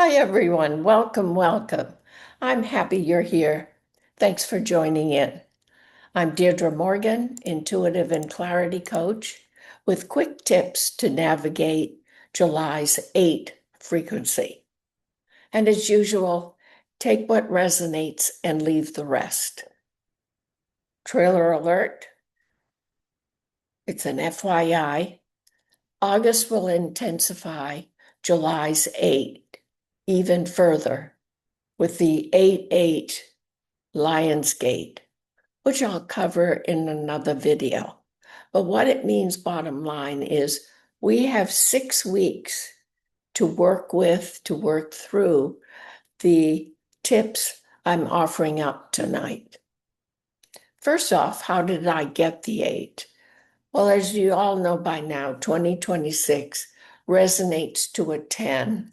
Hi, everyone. Welcome, welcome. I'm happy you're here. Thanks for joining in. I'm Deirdre Morgan, intuitive and clarity coach, with quick tips to navigate July's 8 frequency. And as usual, take what resonates and leave the rest. Trailer alert. It's an FYI. August will intensify July's 8 even further with the 8-8 Lionsgate, which I'll cover in another video. But what it means, bottom line, is we have 6 weeks to work through the tips I'm offering up tonight. First off, how did I get the 8? Well, as you all know by now, 2026 resonates to a 10,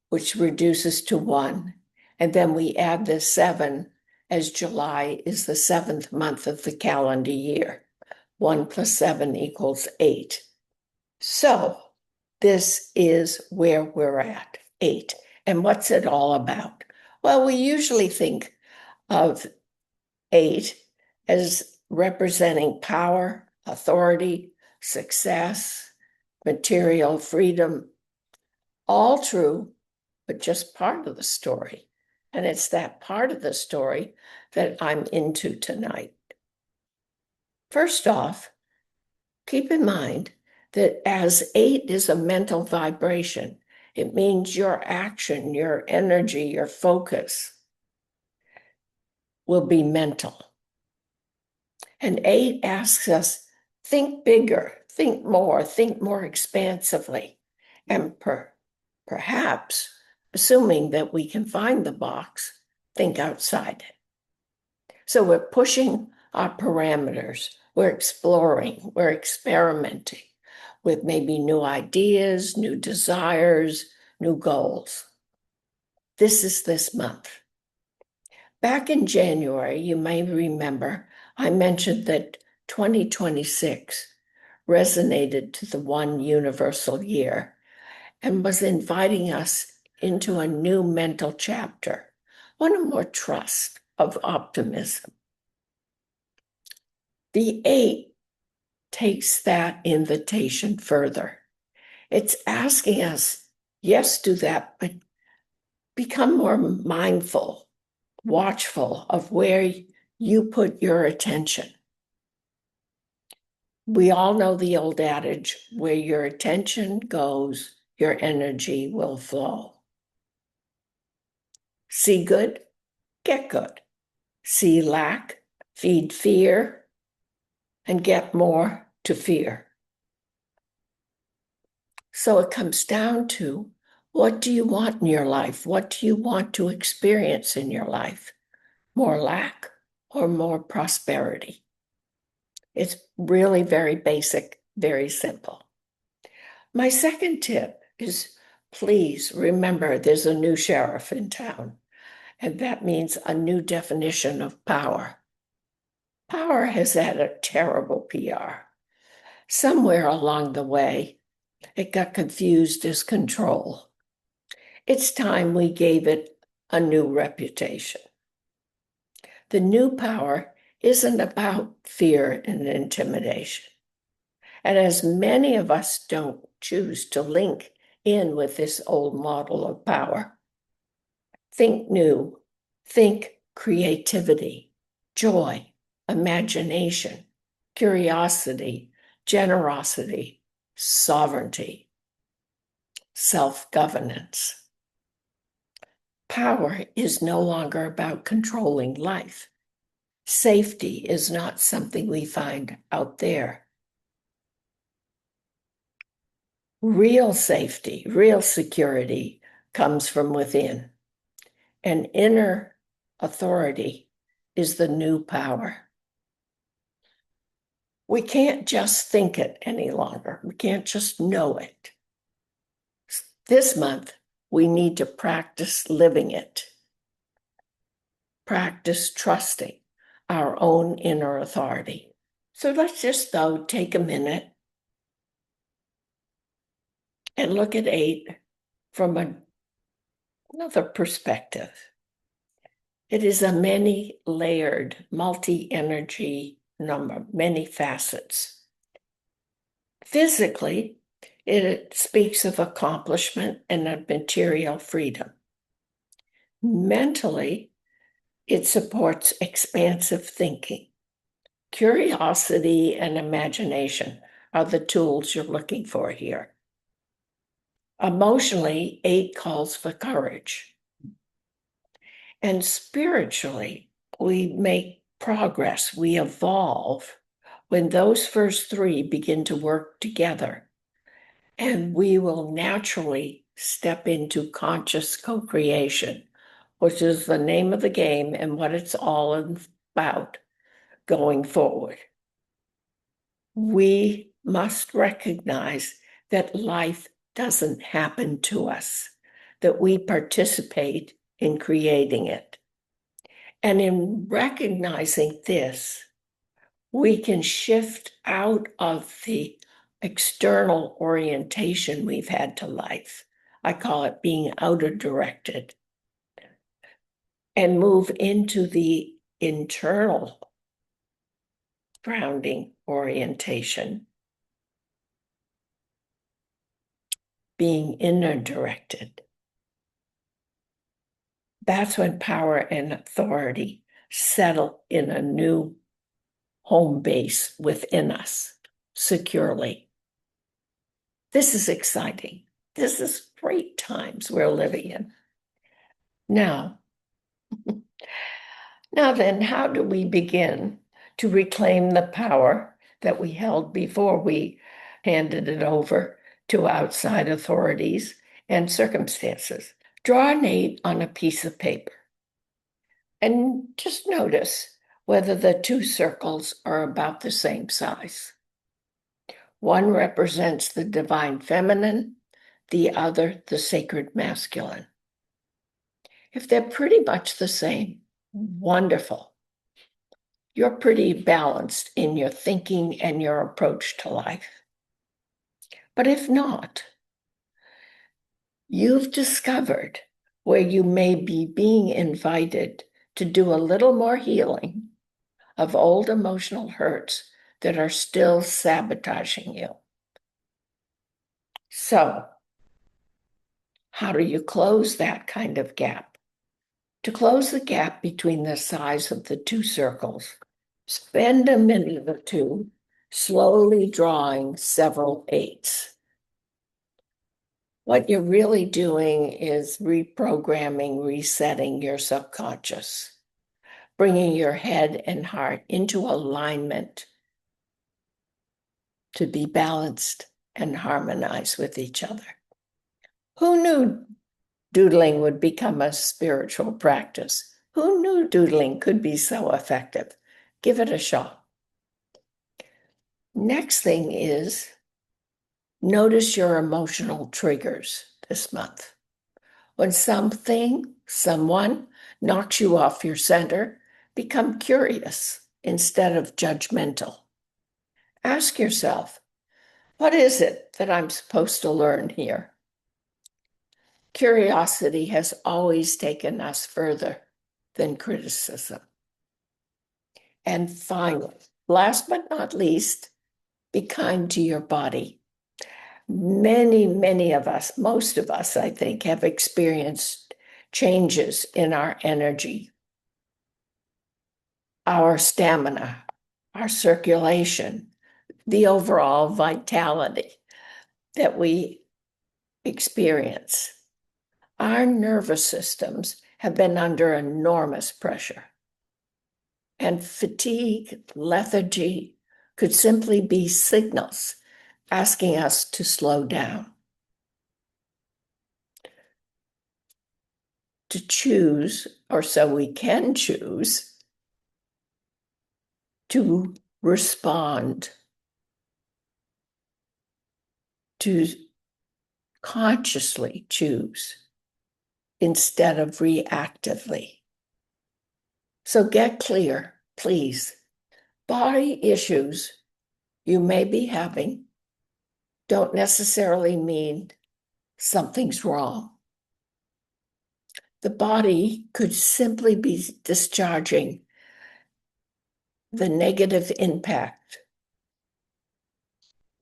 which reduces to 1. And then we add the 7, as July is the 7th month of the calendar year. 1 plus 7 equals 8. So this is where we're at, 8. And what's it all about? Well, we usually think of 8 as representing power, authority, success, material freedom. All true, but just part of the story. And it's that part of the story that I'm into tonight. First off, keep in mind that as 8 is a mental vibration, it means your action, your energy, your focus will be mental. And 8 asks us, think bigger, think more expansively, and perhaps, assuming that we can find the box, think outside it. So we're pushing our parameters, we're exploring, we're experimenting with maybe new ideas, new desires, new goals. This is this month. Back in January, you may remember, I mentioned that 2026 resonated to the one universal year and was inviting us into a new mental chapter, one of more trust, of optimism. The 8 takes that invitation further. It's asking us, yes, do that, but become more mindful, watchful of where you put your attention. We all know the old adage, where your attention goes, your energy will flow. See good, get good. See lack, feed fear, and get more to fear. So it comes down to, what do you want in your life? What do you want to experience in your life? More lack or more prosperity? It's really very basic, very simple. My second tip is, please remember there's a new sheriff in town, and that means a new definition of power. Power has had a terrible PR. Somewhere along the way, it got confused as control. It's time we gave it a new reputation. The new power isn't about fear and intimidation. And as many of us don't choose to link in with this old model of power, think new, think creativity, joy, imagination, curiosity, generosity, sovereignty, self-governance. Power is no longer about controlling life. Safety is not something we find out there. Real safety, real security comes from within. And inner authority is the new power. We can't just think it any longer. We can't just know it. This month, we need to practice living it. Practice trusting our own inner authority. So let's just, though, take a minute and look at 8 from a another perspective. It is a many-layered, multi-energy number, many facets. Physically, it speaks of accomplishment and of material freedom. Mentally, it supports expansive thinking. Curiosity and imagination are the tools you're looking for here. Emotionally, 8 calls for courage. And spiritually, we make progress, we evolve when those first 3 begin to work together. And we will naturally step into conscious co-creation, which is the name of the game and what it's all about going forward. We must recognize that life doesn't happen to us, that we participate in creating it. And in recognizing this, we can shift out of the external orientation we've had to life. I call it being outer directed, and move into the internal grounding orientation, being inner directed. That's when power and authority settle in a new home base within us securely. This is exciting. This is great times we're living in. Now then, how do we begin to reclaim the power that we held before we handed it over to outside authorities and circumstances? Draw an 8 on a piece of paper and just notice whether the 2 circles are about the same size. One represents the divine feminine, the other the sacred masculine. If they're pretty much the same, wonderful. You're pretty balanced in your thinking and your approach to life. But if not, you've discovered where you may be being invited to do a little more healing of old emotional hurts that are still sabotaging you. So, how do you close that kind of gap? To close the gap between the size of the 2 circles, spend a minute or 2 slowly drawing several 8s. What you're really doing is reprogramming, resetting your subconscious, bringing your head and heart into alignment to be balanced and harmonized with each other. Who knew doodling would become a spiritual practice? Who knew doodling could be so effective? Give it a shot. Next thing is notice your emotional triggers this month. When something, someone knocks you off your center, become curious instead of judgmental. Ask yourself, what is it that I'm supposed to learn here? Curiosity has always taken us further than criticism. And finally, last but not least, be kind to your body. Many of us, most of us, I think, have experienced changes in our energy, our stamina, our circulation, the overall vitality that we experience. Our nervous systems have been under enormous pressure. And fatigue, lethargy could simply be signals asking us to slow down, to choose, or so we can choose, to respond, to consciously choose instead of reactively. So get clear, please. Body issues you may be having don't necessarily mean something's wrong. The body could simply be discharging the negative impact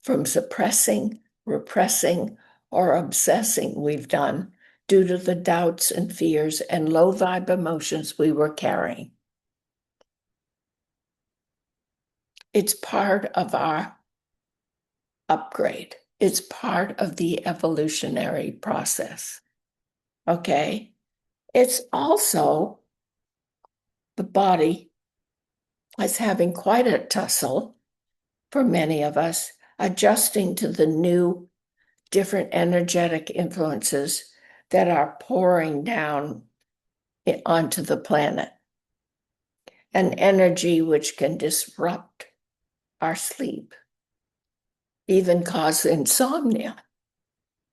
from suppressing, repressing, or obsessing we've done due to the doubts and fears and low vibe emotions we were carrying. It's part of our upgrade. It's part of the evolutionary process. Okay? It's also the body is having quite a tussle for many of us, adjusting to the new, different energetic influences that are pouring down onto the planet. An energy which can disrupt our sleep, even cause insomnia.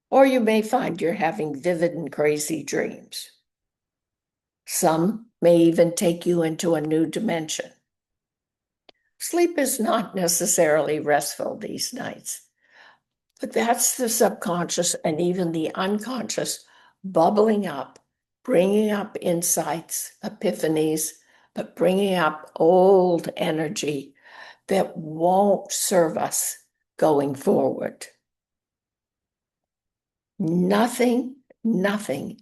Or you may find you're having vivid and crazy dreams. Some may even take you into a new dimension. Sleep is not necessarily restful these nights, but that's the subconscious and even the unconscious bubbling up, bringing up insights, epiphanies, but bringing up old energy that won't serve us going forward. Nothing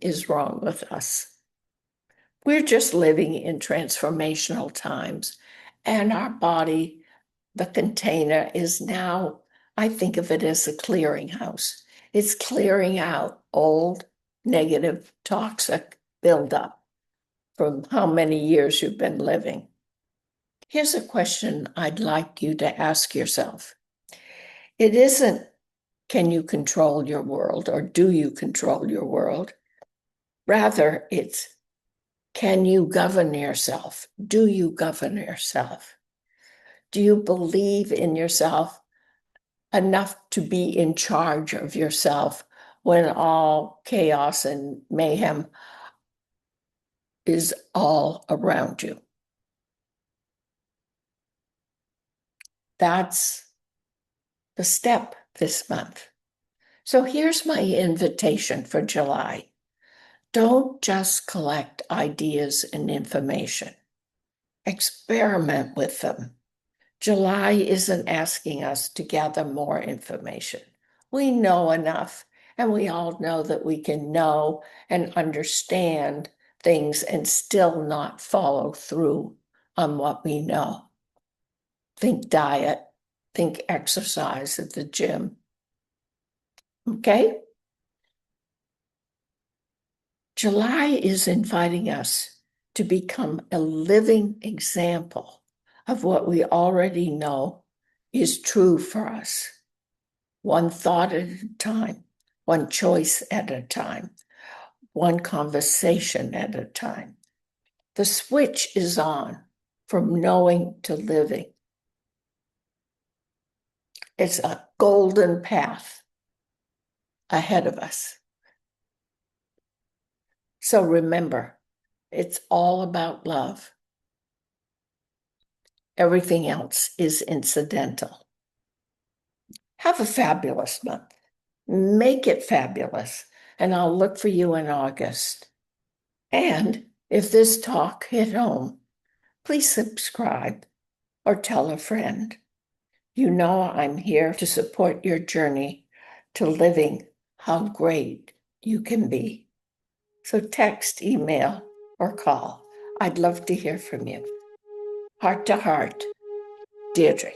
is wrong with us. We're just living in transformational times, and our body, the container, is now, I think of it as a clearinghouse. It's clearing out old, negative, toxic buildup from how many years you've been living. Here's a question I'd like you to ask yourself. It isn't, can you control your world or do you control your world? Rather, it's, can you govern yourself? Do you govern yourself? Do you believe in yourself enough to be in charge of yourself when all chaos and mayhem is all around you? That's the step this month. So here's my invitation for July. Don't just collect ideas and information. Experiment with them. July isn't asking us to gather more information. We know enough, and we all know that we can know and understand things and still not follow through on what we know. Think diet, think exercise at the gym. Okay? July is inviting us to become a living example of what we already know is true for us. One thought at a time, one choice at a time, one conversation at a time. The switch is on from knowing to living. It's a golden path ahead of us. So remember, it's all about love. Everything else is incidental. Have a fabulous month. Make it fabulous, and I'll look for you in August. And if this talk hit home, please subscribe or tell a friend. You know I'm here to support your journey to living how great you can be. So text, email, or call. I'd love to hear from you. Heart to heart, Deirdre.